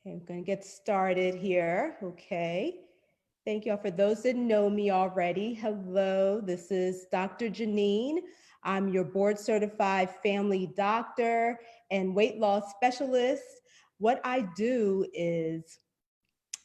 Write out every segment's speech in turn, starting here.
Okay, I'm going to get started here. Okay. Thank you all. For those that know me already, hello, this is Dr. Janine. I'm your board certified family doctor and weight loss specialist. What I do is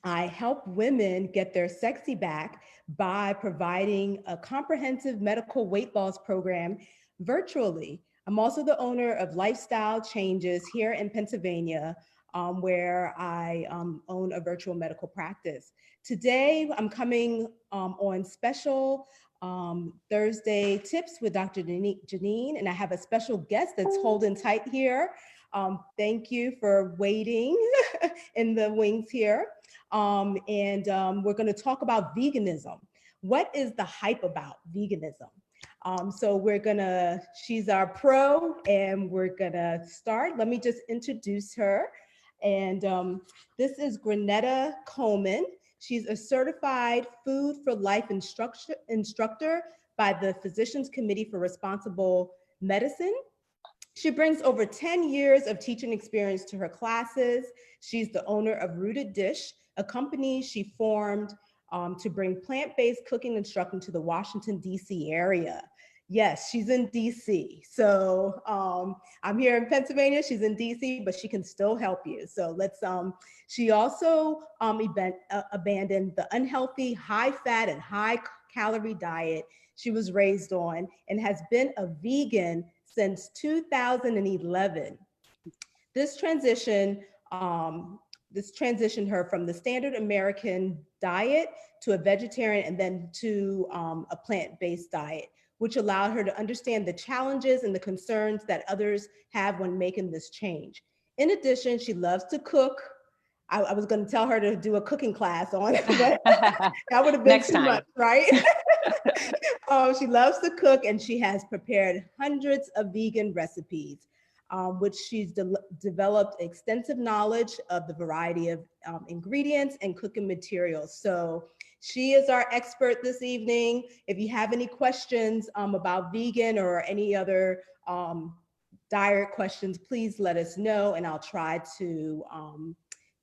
I help women get their sexy back by providing a comprehensive medical weight loss program virtually. I'm also the owner of Lifestyle Changes here in Pennsylvania, where I own a virtual medical practice. Today, I'm coming on special Thursday tips with Dr. Janine, and I have a special guest that's holding tight here. Thank you for waiting in the wings here. We're going to talk about veganism. What is the hype about veganism? She's our pro, and we're gonna start. Let me just introduce her. And This is Granetta Coleman. She's a certified Food for Life instructor by the Physicians Committee for Responsible Medicine. She brings over 10 years of teaching experience to her classes. She's the owner of Rooted Dish, a company she formed to bring plant-based cooking instruction to the Washington, D.C. area. Yes, she's in D.C. So I'm here in Pennsylvania, she's in D.C., but she can still help you. So she also abandoned the unhealthy, high-fat and high-calorie diet she was raised on and has been a vegan since 2011. This transitioned her from the standard American diet to a vegetarian and then to a plant-based diet, which allowed her to understand the challenges and the concerns that others have when making this change. In addition, she loves to cook. I was going to tell her to do a cooking class on it, but that would have been too much, right? She loves to cook, and she has prepared hundreds of vegan recipes, which she's developed extensive knowledge of the variety of ingredients and cooking materials. So she is our expert this evening. If you have any questions about vegan or any other diet questions, please let us know, and I'll try to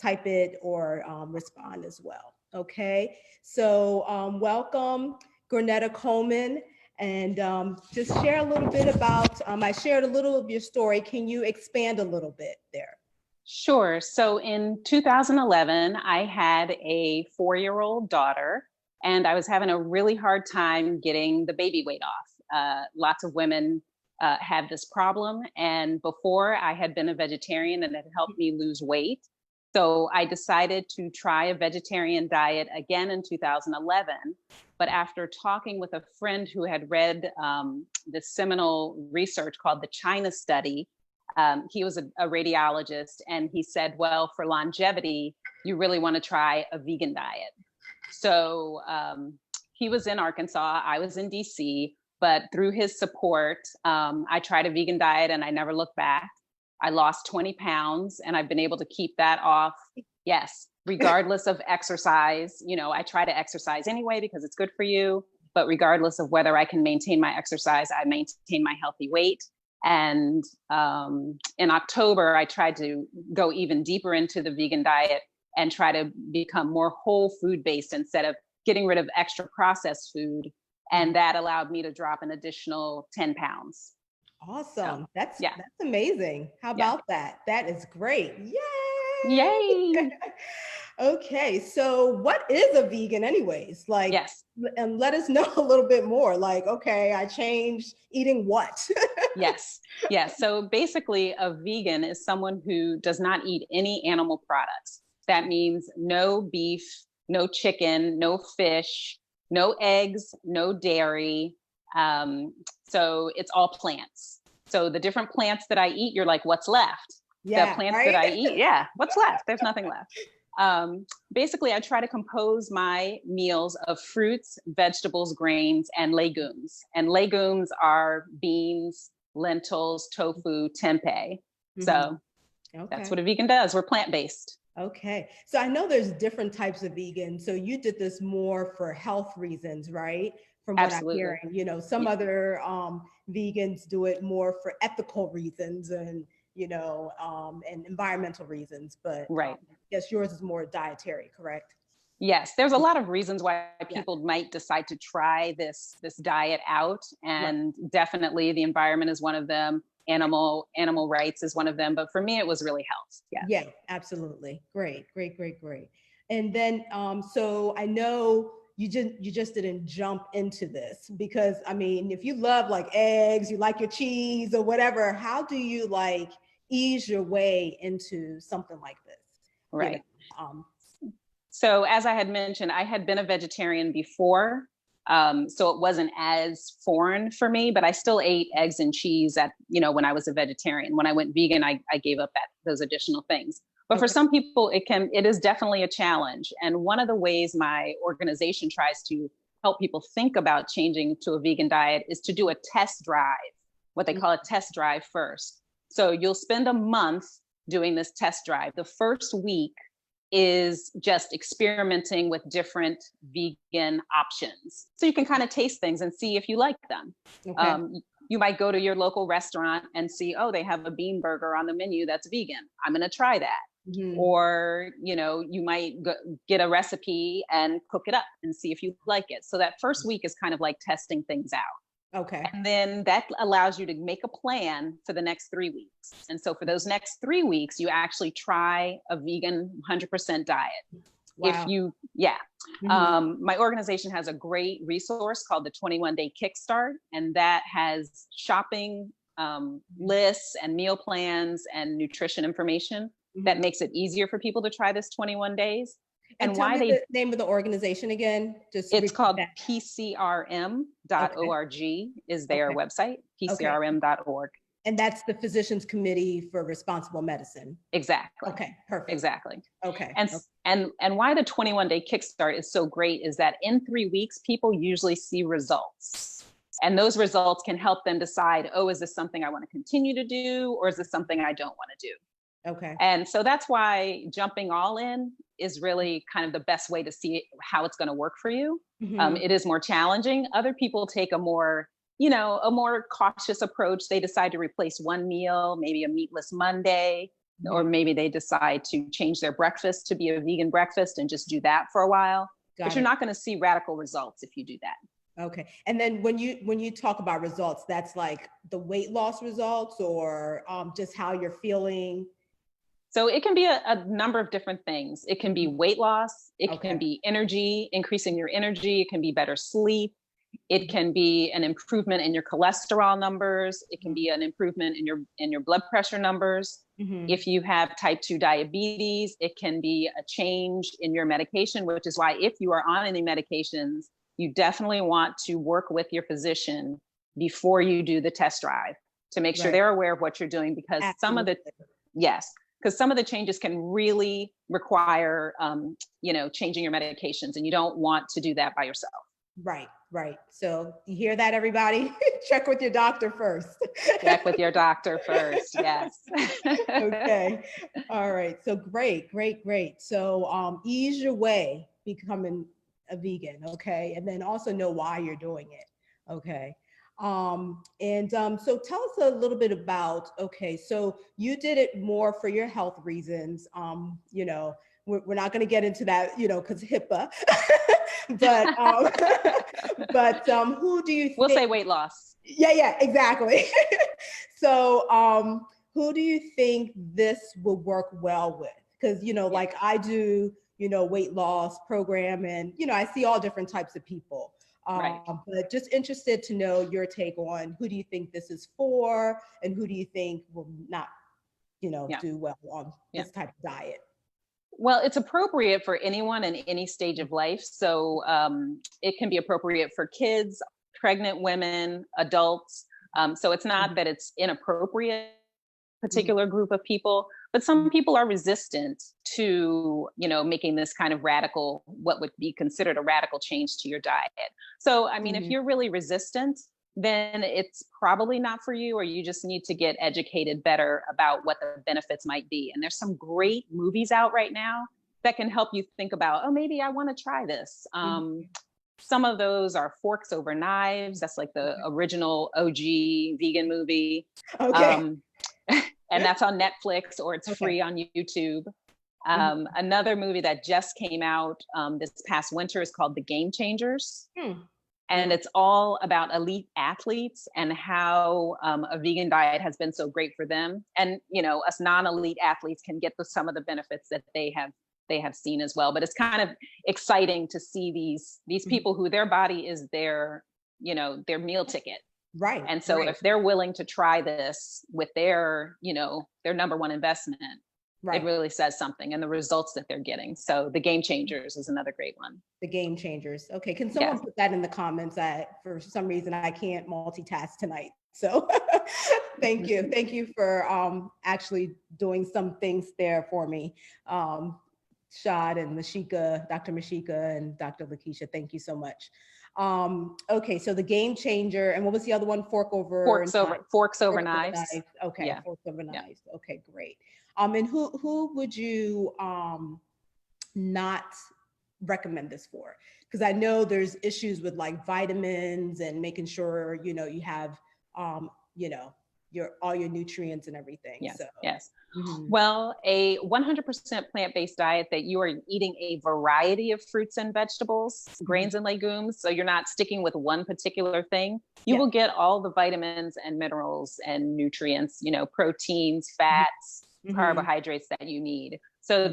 type it or respond as well. Okay, so welcome, Granetta Coleman, and just share a little bit about, I shared a little of your story. Can you expand a little bit there? Sure. So in 2011, I had a 4-year-old daughter, and I was having a really hard time getting the baby weight off. Lots of women have this problem, and before I had been a vegetarian, and it helped me lose weight. So I decided to try a vegetarian diet again in 2011. But after talking with a friend who had read this seminal research called the China study, he was a radiologist, and he said, well, for longevity, you really want to try a vegan diet. So he was in Arkansas, I was in DC, but through his support, I tried a vegan diet and I never looked back. I lost 20 pounds and I've been able to keep that off. Yes, regardless of exercise. You know, I try to exercise anyway because it's good for you, but regardless of whether I can maintain my exercise, I maintain my healthy weight. And in October, I tried to go even deeper into the vegan diet and try to become more whole food based instead of getting rid of extra processed food. And that allowed me to drop an additional 10 pounds. Awesome. So, that's amazing. How about that? That is great. Yay! Yay! Okay, so what is a vegan anyways? Like, and let us know a little bit more. Like, okay, I changed eating what? Yes. So basically a vegan is someone who does not eat any animal products. That means no beef, no chicken, no fish, no eggs, no dairy. So it's all plants. So the different plants that I eat, you're like, what's left? The plants that I eat, what's left? There's nothing left. Basically, I try to compose my meals of fruits, vegetables, grains, and legumes. And legumes are beans, lentils, tofu, tempeh. So that's what a vegan does. We're plant-based. Okay. So I know there's different types of vegan. So you did this more for health reasons, right? From what I'm hearing, you know, some other vegans do it more for ethical reasons and and environmental reasons, but Right. I guess yours is more dietary, correct? Yes, there's a lot of reasons why Yeah. people might decide to try this diet out, Right. and definitely the environment is one of them. Animal rights is one of them, but for me, it was really health. Yeah. Yeah, absolutely. Great, great, great, great. And then, so I know you just didn't jump into this because I mean, if you love like eggs, you like your cheese or whatever, how do you like ease your way into something like this? Right. Um, So as I had mentioned, I had been a vegetarian before. So it wasn't as foreign for me, but I still ate eggs and cheese when I was a vegetarian. When I went vegan, I gave up those additional things. But for some people, it is definitely a challenge. And one of the ways my organization tries to help people think about changing to a vegan diet is to do a test drive, what they call a test drive first. So you'll spend a month doing this test drive. The first week is just experimenting with different vegan options. So you can kind of taste things and see if you like them. You might go to your local restaurant and see, oh, they have a bean burger on the menu that's vegan. I'm going to try that. Or, you might get a recipe and cook it up and see if you like it. So that first week is kind of like testing things out. Okay. And then that allows you to make a plan for the next 3 weeks. And so for those next 3 weeks, you actually try a vegan 100% diet. Wow. My organization has a great resource called the 21-Day Kickstart, and that has shopping lists and meal plans and nutrition information that makes it easier for people to try this 21 days. And tell me the name of the organization again. It's called pcrm.org is their website, pcrm.org. And that's the Physicians Committee for Responsible Medicine. Exactly. Okay, perfect. Exactly. Okay. And why the 21-Day Kickstart is so great is that in 3 weeks, people usually see results. And those results can help them decide, oh, is this something I want to continue to do, or is this something I don't want to do? Okay. And so that's why jumping all in is really kind of the best way to see how it's going to work for you. It is more challenging. Other people take a more cautious approach. They decide to replace one meal, maybe a meatless Monday, or maybe they decide to change their breakfast to be a vegan breakfast and just do that for a while. But you're not going to see radical results if you do that. Okay. And then when you talk about results, that's like the weight loss results or just how you're feeling? So it can be a number of different things. It can be weight loss. It can be energy, increasing your energy. It can be better sleep. It can be an improvement in your cholesterol numbers. It can be an improvement in your blood pressure numbers. If you have type 2 diabetes, it can be a change in your medication, which is why if you are on any medications, you definitely want to work with your physician before you do the test drive to make sure they're aware of what you're doing, because some of the changes can really require, changing your medications, and you don't want to do that by yourself. Right. So you hear that, everybody? Check with your doctor first. Check with your doctor first. Yes. Okay. All right. So great. So ease your way becoming a vegan. Okay. And then also know why you're doing it. Okay. So tell us a little bit about, so you did it more for your health reasons. We're not going to get into that, because HIPAA, but who do you think? We'll say weight loss. Yeah, exactly. So who do you think this will work well with? Because, like I do, weight loss program, and, I see all different types of people. But just interested to know your take on who do you think this is for, and who do you think will not, do well on this type of diet? Well, it's appropriate for anyone in any stage of life. So it can be appropriate for kids, pregnant women, adults. So it's not that it's inappropriate, particular group of people, but some people are resistant to, making this kind of radical, what would be considered a radical change to your diet. So, I mean, if you're really resistant, then it's probably not for you, or you just need to get educated better about what the benefits might be. And there's some great movies out right now that can help you think about, oh, maybe I want to try this. Some of those are Forks Over Knives. That's like the original OG vegan movie. and that's on Netflix, or it's Okay. free on YouTube. Another movie that just came out this past winter is called The Game Changers. And it's all about elite athletes and how a vegan diet has been so great for them. And, you know, us non-elite athletes can get some of the benefits that they have seen as well. But it's kind of exciting to see these people who their body is their, you know, their meal ticket. Right. And so if they're willing to try this with their, you know, their number one investment, it really says something, and the results that they're getting. So The Game Changers is another great one. The Game Changers. Okay. Can someone put that in the comments? For some reason, I can't multitask tonight. So thank you. Thank you for actually doing some things there for me. Shad and Mashika, Dr. Mashika and Dr. Lakeisha, thank you so much. Okay, so The Game Changer, and what was the other one? Forks over knives. Okay, yeah. Forks over knives. Okay, great. And who would you not recommend this for? Because I know there's issues with like vitamins and making sure, you know, you have you know, all your nutrients and everything. Yes. So. Yes. Well, a 100% plant-based diet that you are eating a variety of fruits and vegetables, grains and legumes, so you're not sticking with one particular thing. You will get all the vitamins and minerals and nutrients, you know, proteins, fats, carbohydrates that you need. So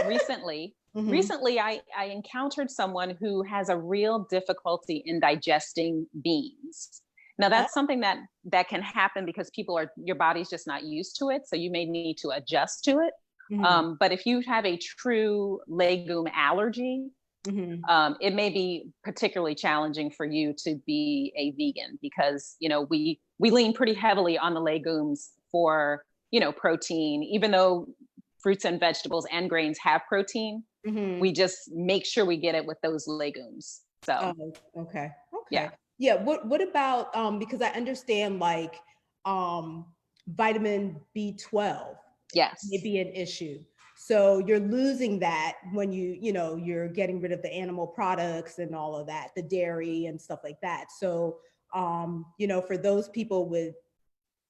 recently I encountered someone who has a real difficulty in digesting beans. Now that's something that can happen because your body's just not used to it. So you may need to adjust to it. But if you have a true legume allergy, it may be particularly challenging for you to be a vegan because, you know, we lean pretty heavily on the legumes for, you know, protein, even though fruits and vegetables and grains have protein, we just make sure we get it with those legumes. So, okay. Yeah. What about, because I understand like vitamin B12 may be an issue. So you're losing that when you're getting rid of the animal products and all of that, the dairy and stuff like that. So, you know, for those people with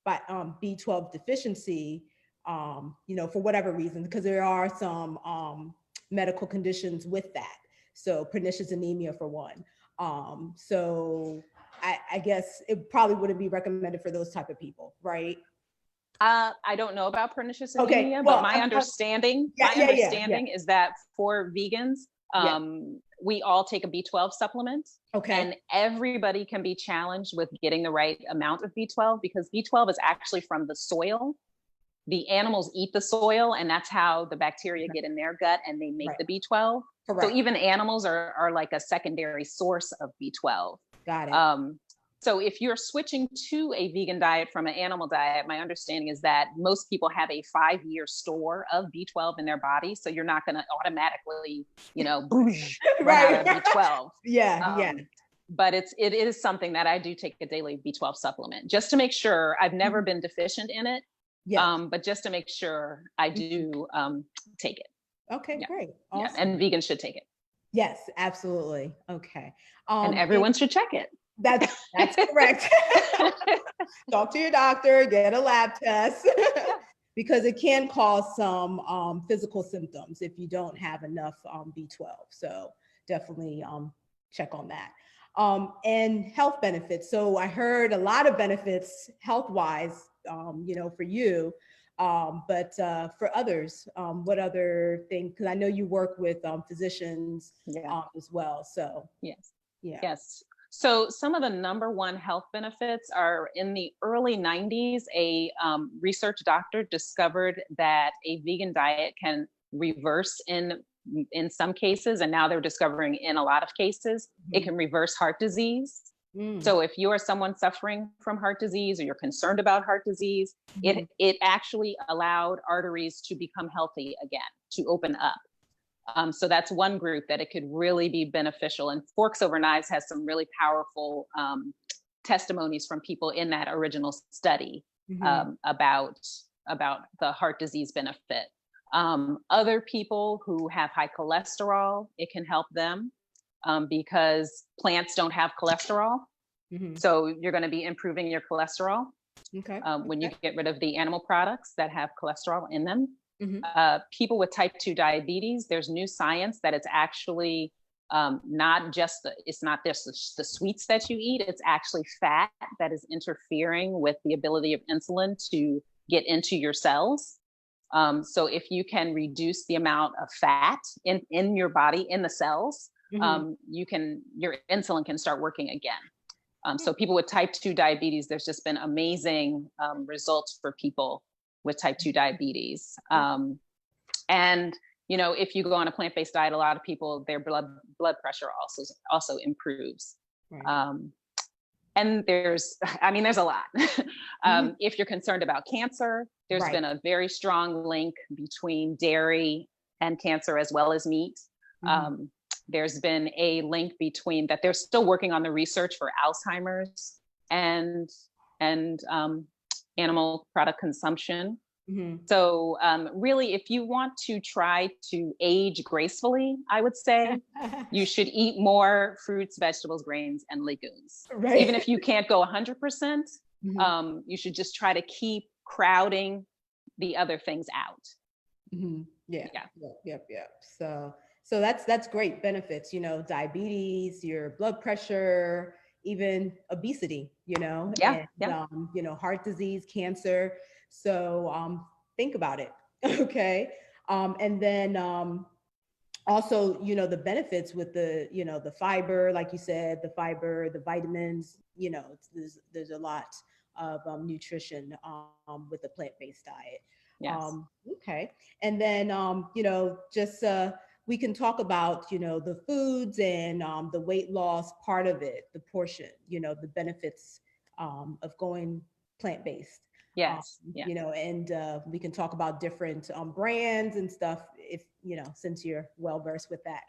B12 deficiency, you know, for whatever reason, because there are some medical conditions with that. So pernicious anemia for one. So I guess it probably wouldn't be recommended for those type of people, right? I don't know about pernicious anemia, but my understanding is that for vegans, we all take a B12 supplement. Okay. And everybody can be challenged with getting the right amount of B12 because B12 is actually from the soil. The animals eat the soil, and that's how the bacteria get in their gut and they make the B12. Correct. So even animals are like a secondary source of B12. Got it. So if you're switching to a vegan diet from an animal diet, my understanding is that most people have a 5-year store of B12 in their body. So you're not going to automatically, you know, run out of B12. But it is something that I do take a daily B12 supplement just to make sure. I've never been deficient in it. But just to make sure I do take it. Okay, great. Awesome. And vegans should take it. Yes, absolutely. Okay. And everyone should check it. That's correct. Talk to your doctor, get a lab test, because it can cause some physical symptoms if you don't have enough B12. So definitely check on that. And health benefits. So I heard a lot of benefits health-wise, you know, for you, but for others, what other things? Because I know you work with physicians as well. So yes. So some of the number one health benefits are in the early 90s, a research doctor discovered that a vegan diet can reverse in some cases, and now they're discovering in a lot of cases, it can reverse heart disease. So if you are someone suffering from heart disease or you're concerned about heart disease, it actually allowed arteries to become healthy again, to open up. So that's one group that it could really be beneficial. And Forks Over Knives has some really powerful testimonies from people in that original study about the heart disease benefit. Other people who have high cholesterol, it can help them because plants don't have cholesterol. So you're going to be improving your cholesterol. Okay. When you Okay. get rid of the animal products that have cholesterol in them. Hmm. People with type 2 diabetes, there's new science that it's actually not just it's not just the sweets that you eat, it's actually fat that is interfering with the ability of insulin to get into your cells. So if you can reduce the amount of fat in your body, in the cells, Hmm. your insulin can start working again. So people with type 2 diabetes, there's just been amazing results for people with type 2 diabetes. And if you go on a plant-based diet, a lot of people, their blood pressure also improves. Right. And there's a lot. Mhm. If you're concerned about cancer, there's Right. been a very strong link between dairy and cancer as well as meat. Mhm. There's been a link between that. They're still working on the research for Alzheimer's and animal product consumption. Mhm. So really, if you want to try to age gracefully, I would say you should eat more fruits, vegetables, grains, and legumes. Even Right. if you can't go 100%, Mhm. you should just try to keep crowding the other things out. Yeah. Yeah. Yep. So that's great benefits, diabetes, your blood pressure, even obesity, Yeah. and Yeah. heart disease, cancer. So think about it. Okay. And then also, the benefits with the fiber, like you said, the fiber, the vitamins, there's a lot of nutrition with the plant-based diet. Yes. Okay. And then, just we can talk about, the foods and the weight loss part of it, the portion, the benefits of going plant-based. Yes. Yeah. And we can talk about different brands and stuff if, since you're well versed with that.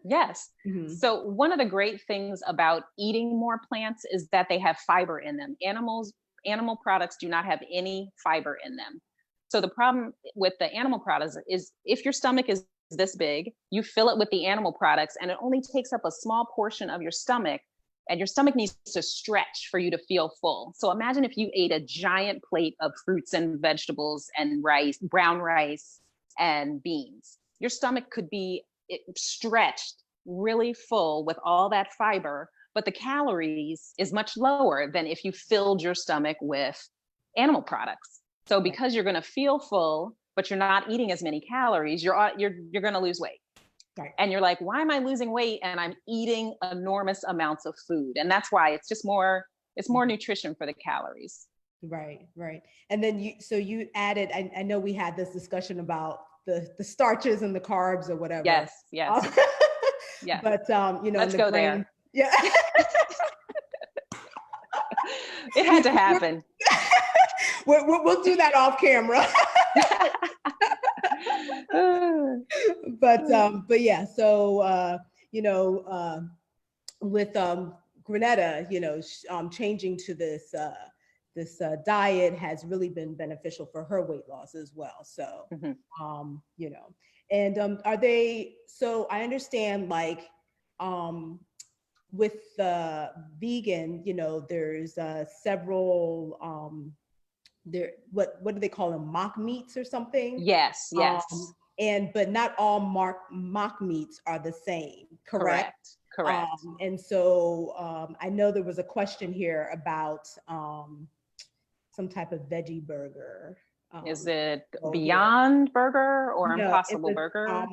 Yes. Hmm. So one of the great things about eating more plants is that they have fiber in them. Animal products do not have any fiber in them. So the problem with the animal products is if your stomach is this big, you fill it with the animal products and it only takes up a small portion of your stomach, and your stomach needs to stretch for you to feel full. So imagine if you ate a giant plate of fruits and vegetables and rice, brown rice and beans. Your stomach could be stretched really full with all that fiber, but the calories is much lower than if you filled your stomach with animal products. So Right. because you're going to feel full, but you're not eating as many calories, you're going to lose weight. Right. And you're like, why am I losing weight and I'm eating enormous amounts of food? And that's why it's more nutrition for the calories. Right. And then you added, I know we had this discussion about the starches and the carbs or whatever. Yes, Um, yes, yes. but in Let's the go grain, there. yeah. It had we, to happen. we'll do that off camera. But yeah, so with Granetta, changing to this diet has really been beneficial for her weight loss as well. So Mm-hmm. and are they? So I understand, like, with the vegan, there's several there, what do they call them, mock meats or something? Yes, um yes. and but not all mock meats are the same, correct? Correct. Correct. And so I know there was a question here about some type of veggie burger. Is it So here, Beyond Burger or no, it Impossible was Burger?